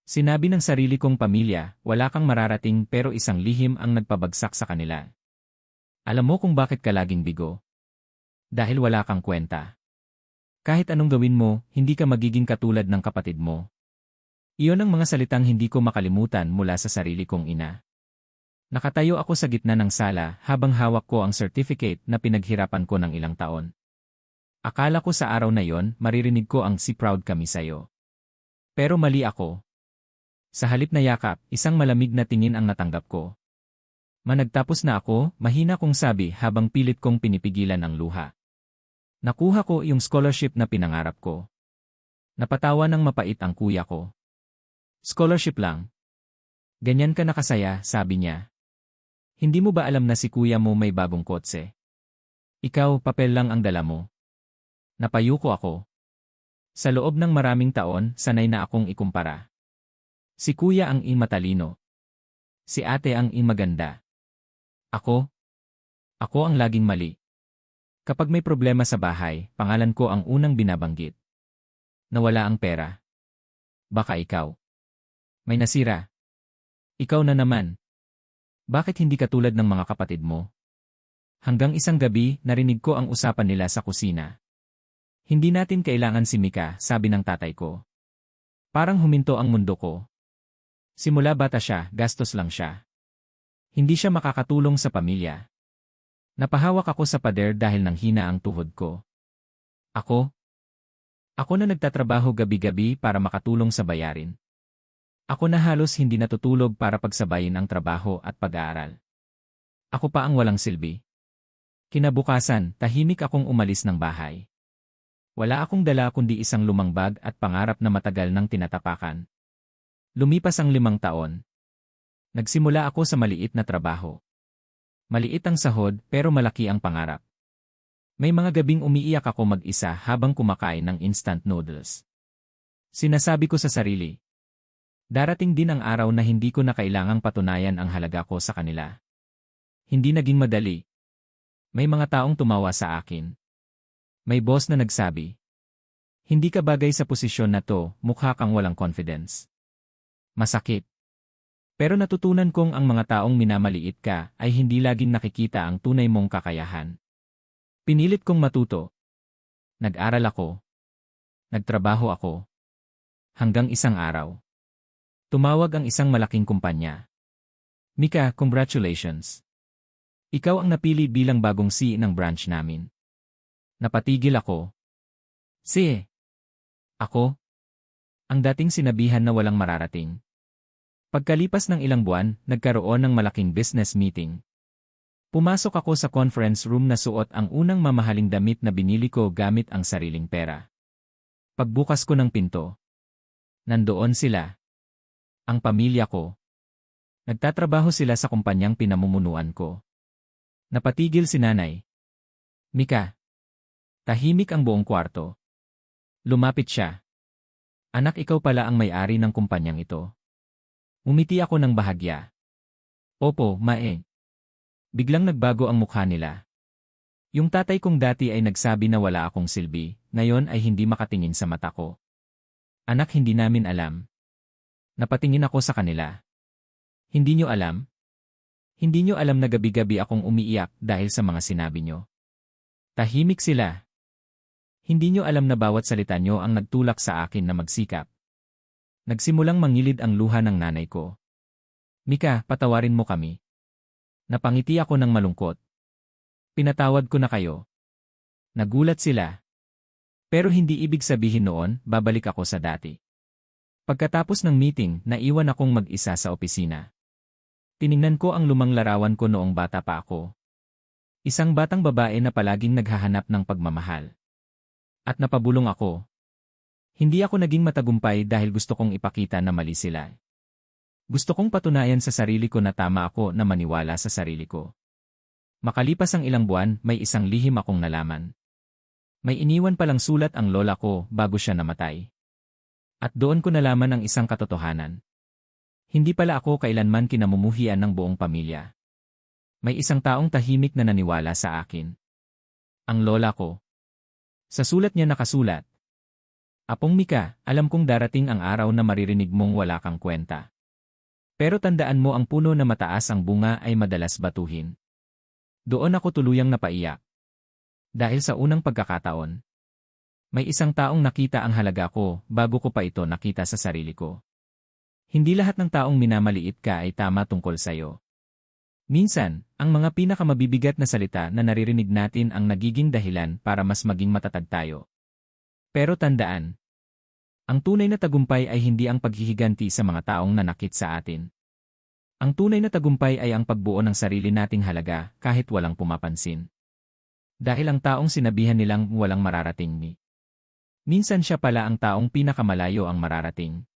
Sinabi ng sarili kong pamilya, wala kang mararating pero isang lihim ang nagpabagsak sa kanila. Alam mo kung bakit ka laging bigo? Dahil wala kang kwenta. Kahit anong gawin mo, hindi ka magiging katulad ng kapatid mo. Iyon ang mga salitang hindi ko makalimutan mula sa sarili kong ina. Nakatayo ako sa gitna ng sala habang hawak ko ang certificate na pinaghirapan ko ng ilang taon. Akala ko sa araw na yon, maririnig ko ang "si proud kami sayo." Pero mali ako. Sa halip na yakap, isang malamig na tingin ang natanggap ko. Managtapos na ako, mahina kong sabi habang pilit kong pinipigilan ang luha. Nakuha ko yung scholarship na pinangarap ko. Napatawa ng mapait ang kuya ko. Scholarship lang. Ganyan ka nakasaya, sabi niya. Hindi mo ba alam na si kuya mo may bagong kotse? Ikaw, papel lang ang dala mo. Napayuko ako. Sa loob ng maraming taon, sanay na akong ikumpara. Si kuya ang matalino. Si ate ang maganda. Ako ang laging mali. Kapag may problema sa bahay, pangalan ko ang unang binabanggit. Nawala ang pera. Baka ikaw. May nasira. Ikaw na naman. Bakit hindi katulad ng mga kapatid mo? Hanggang isang gabi, narinig ko ang usapan nila sa kusina. Hindi natin kailangan si Mika, sabi ng tatay ko. Parang huminto ang mundo ko. Simula bata siya, gastos lang siya. Hindi siya makakatulong sa pamilya. Napahawak ako sa pader dahil nang hina ang tuhod ko. Ako na nagtatrabaho gabi-gabi para makatulong sa bayarin. Ako na halos hindi natutulog para pagsabayin ang trabaho at pag-aaral. Ako pa ang walang silbi. Kinabukasan, tahimik akong umalis ng bahay. Wala akong dala kundi isang lumang bag at pangarap na matagal nang tinatapakan. Lumipas ang 5 taon. Nagsimula ako sa maliit na trabaho. Maliit ang sahod pero malaki ang pangarap. May mga gabing umiiyak ako mag-isa habang kumakain ng instant noodles. Sinasabi ko sa sarili. Darating din ang araw na hindi ko na kailangang patunayan ang halaga ko sa kanila. Hindi naging madali. May mga taong tumawa sa akin. May boss na nagsabi. Hindi ka bagay sa posisyon na to, mukha kang walang confidence. Masakit. Pero natutunan kong ang mga taong minamaliit ka ay hindi laging nakikita ang tunay mong kakayahan. Pinilit kong matuto. Nag-aral ako. Nagtrabaho ako. Hanggang isang araw. Tumawag ang isang malaking kumpanya. Mika, congratulations. Ikaw ang napili bilang bagong CEO ng branch namin. Napatigil ako. Si. Ako? Ang dating sinabihan na walang mararating. Pagkalipas ng ilang buwan, nagkaroon ng malaking business meeting. Pumasok ako sa conference room na suot ang unang mamahaling damit na binili ko gamit ang sariling pera. Pagbukas ko ng pinto. Nandoon sila. Ang pamilya ko. Nagtatrabaho sila sa kumpanyang pinamumunuan ko. Napatigil si nanay. Mika. Tahimik ang buong kwarto. Lumapit siya. Anak, ikaw pala ang may-ari ng kumpanyang ito. Umiti ako ng bahagya. Opo, mae. Biglang nagbago ang mukha nila. Yung tatay kong dati ay nagsabi na wala akong silbi, ngayon ay hindi makatingin sa mata ko. Anak, hindi namin alam. Napatingin ako sa kanila. Hindi nyo alam? Hindi nyo alam na gabi-gabi akong umiiyak dahil sa mga sinabi nyo. Tahimik sila. Hindi nyo alam na bawat salita nyo ang nagtulak sa akin na magsikap. Nagsimulang mangilid ang luha ng nanay ko. Mika, patawarin mo kami. Napangiti ako ng malungkot. Pinatawad ko na kayo. Nagulat sila. Pero hindi ibig sabihin noon, babalik ako sa dati. Pagkatapos ng meeting, naiwan akong mag-isa sa opisina. Tiningnan ko ang lumang larawan ko noong bata pa ako. Isang batang babae na palaging naghahanap ng pagmamahal. At napabulong ako. Hindi ako naging matagumpay dahil gusto kong ipakita na mali sila. Gusto kong patunayan sa sarili ko na tama ako na maniwala sa sarili ko. Makalipas ang ilang buwan, may isang lihim akong nalaman. May iniwan palang sulat ang lola ko bago siya namatay. At doon ko nalaman ang isang katotohanan. Hindi pala ako kailanman kinamumuhian ng buong pamilya. May isang taong tahimik na naniwala sa akin. Ang lola ko. Sa sulat niya nakasulat. Apong Mika, alam kong darating ang araw na maririnig mong wala kang kwenta. Pero tandaan mo ang puno na mataas ang bunga ay madalas batuhin. Doon ako tuluyang napaiyak. Dahil sa unang pagkakataon, may isang taong nakita ang halaga ko bago ko pa ito nakita sa sarili ko. Hindi lahat ng taong minamaliit ka ay tama tungkol sa'yo. Minsan, ang mga pinakamabibigat na salita na naririnig natin ang nagiging dahilan para mas maging matatag tayo. Pero tandaan, ang tunay na tagumpay ay hindi ang paghihiganti sa mga taong nanakit sa atin. Ang tunay na tagumpay ay ang pagbuo ng sarili nating halaga kahit walang pumapansin. Dahil ang taong sinabihan nilang walang mararating minsan siya pala ang taong pinakamalayo ang mararating.